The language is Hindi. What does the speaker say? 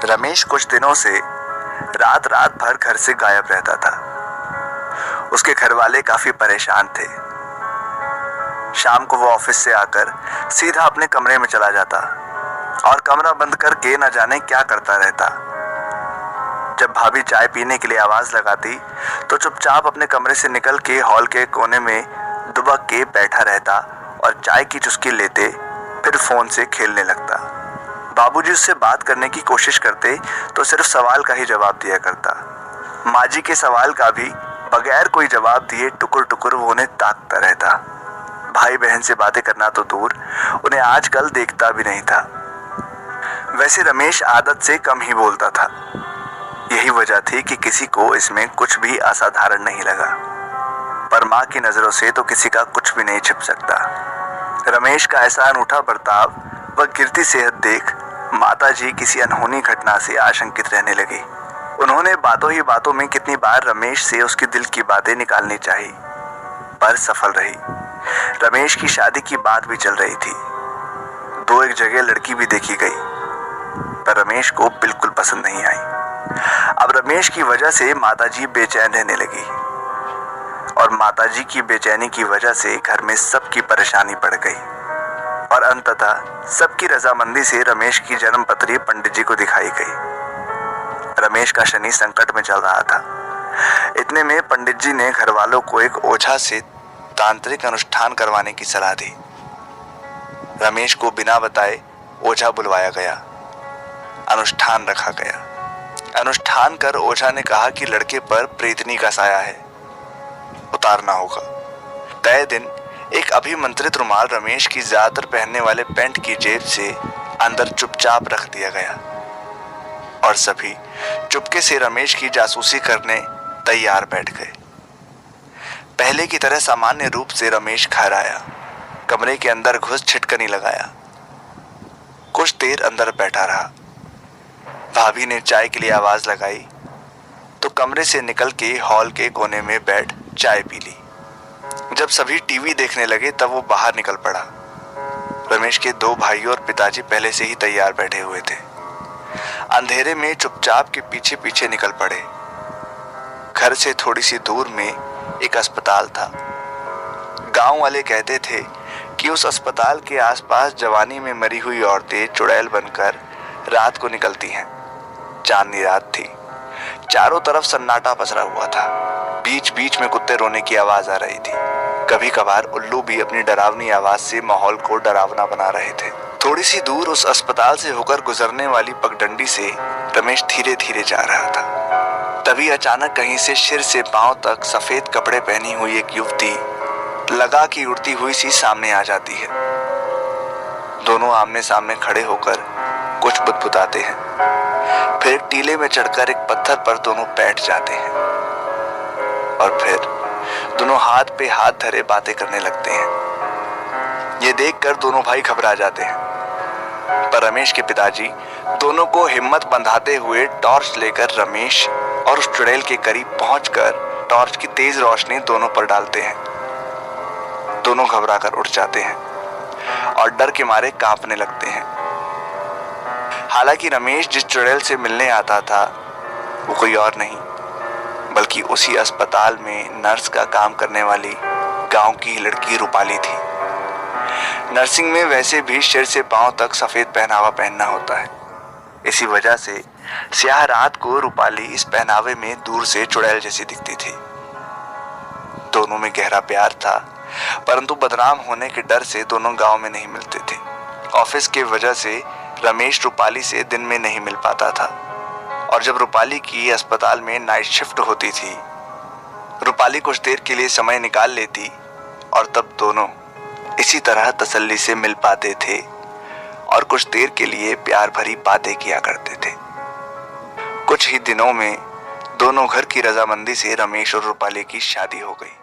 रमेश कुछ दिनों से रात रात भर घर से गायब रहता था। उसके घर वाले काफी परेशान थे। शाम को वो ऑफिस से आकर सीधा अपने कमरे में चला जाता और कमरा बंद करके न जाने क्या करता रहता। जब भाभी चाय पीने के लिए आवाज लगाती तो चुपचाप अपने कमरे से निकल के हॉल के कोने में दुबक के बैठा रहता और चाय की चुस्की लेते फिर फोन से खेलने लगता। बाबूजी उससे बात करने की कोशिश करते तो सिर्फ सवाल का ही जवाब दिया करता। माँ जी के सवाल का भी बगैर कोई जवाब दिए टुकुर टुकुर वो उन्हें ताकता रहता। भाई बहन से बातें करना तो दूर, उन्हें आजकल देखता भी नहीं था। वैसे रमेश आदत से कम ही बोलता था। यही वजह थी कि किसी को इसमें कुछ भी असाधारण नहीं लगा, पर माँ की नजरों से तो किसी का कुछ भी नहीं छिप सकता। रमेश का ऐसा अनूठा बर्ताव व गिरती सेहत देख माताजी किसी अनहोनी घटना से आशंकित रहने लगी। उन्होंने बातों ही बातों में कितनी बार रमेश से उसके दिल की बातें निकालनी चाहिए, पर सफल रही। रमेश की शादी की बात भी चल रही थी। 2-1 जगह लड़की भी देखी गई, पर रमेश को बिल्कुल पसंद नहीं आई। अब रमेश की वजह से माताजी बेचैन रहने लगी और माताजी की बेचैनी की वजह से घर में सबकी परेशानी बढ़ गई और अंततः सबकी रजामंदी से रमेश की जन्मपत्री पंडित जी को दिखाई गई। रमेश का शनि संकट में चल रहा था। इतने में पंडित जी ने घर वालों को एक ओझा से तांत्रिक अनुष्ठान करवाने की सलाह दी। रमेश को बिना बताए ओझा बुलवाया गया, अनुष्ठान रखा गया। अनुष्ठान कर ओझा ने कहा कि लड़के पर प्रेतनी का साया है, उतारना होगा। तय दिन एक अभिमंत्रित रुमाल रमेश की ज्यादातर पहनने वाले पैंट की जेब से अंदर चुपचाप रख दिया गया और सभी चुपके से रमेश की जासूसी करने तैयार बैठ गए। पहले की तरह सामान्य रूप से रमेश घर आया, कमरे के अंदर घुस छिटकनी लगाया। कुछ देर अंदर बैठा रहा। भाभी ने चाय के लिए आवाज लगाई तो कमरे से निकल के हॉल के कोने में बैठ चाय पी ली। जब सभी टीवी देखने लगे तब वो बाहर निकल पड़ा। रमेश के 2 भाइयों और पिताजी पहले से ही तैयार बैठे हुए थे। अंधेरे में चुपचाप के पीछे पीछे निकल पड़े। घर से थोड़ी सी दूर में एक अस्पताल था। गांव वाले कहते थे कि उस अस्पताल के आसपास जवानी में मरी हुई औरतें चुड़ैल बनकर रात को निकलती हैं। चांदनी रात थी, चारों तरफ सन्नाटा पसरा हुआ था। बीच बीच में कुत्ते रोने की आवाज आ रही थी। कभी कभार उल्लू भी अपनी डरावनी आवाज से माहौल को डरावना बना रहे थे। थोड़ी सी दूर उस अस्पताल से होकर गुजरने वाली पगडंडी से रमेश धीरे धीरे जा रहा था। तभी अचानक कहीं से सिर से पांव तक सफेद कपड़े पहनी हुई एक युवती लगा कि उड़ती हुई सी सामने आ जाती है। दोनों आमने सामने खड़े होकर कुछ बुदबुदाते हैं, फिर एक टीले में चढ़कर एक पत्थर पर दोनों बैठ जाते हैं और फिर दोनों हाथ पे हाथ धरे बातें करने लगते हैं। ये देखकर दोनों भाई घबरा जाते हैं, पर रमेश के पिताजी दोनों को हिम्मत बंधाते हुए टॉर्च लेकर रमेश और उस चुड़ैल के करीब पहुंचकर टॉर्च की तेज रोशनी दोनों पर डालते हैं। दोनों घबरा कर उठ जाते हैं और डर के मारे कांपने लगते हैं। हालांकि रमेश जिस चुड़ैल से मिलने आता था वो कोई और नहीं बल्कि उसी अस्पताल में नर्स का काम करने वाली गांव की लड़की रूपाली थी। नर्सिंग में वैसे भी सिर से पांव तक सफेद पहनावा पहनना होता है। इसी वजह से स्याह रात को रूपाली इस पहनावे में दूर से चुड़ैल जैसी दिखती थी। दोनों में गहरा प्यार था, परंतु बदनाम होने के डर से दोनों गांव में नहीं मिलते थे। ऑफिस के वजह से रमेश रूपाली से दिन में नहीं मिल पाता था और जब रूपाली की अस्पताल में नाइट शिफ्ट होती थी, रूपाली कुछ देर के लिए समय निकाल लेती और तब दोनों इसी तरह तसल्ली से मिल पाते थे और कुछ देर के लिए प्यार भरी बातें किया करते थे। कुछ ही दिनों में दोनों घर की रजामंदी से रमेश और रूपाली की शादी हो गई।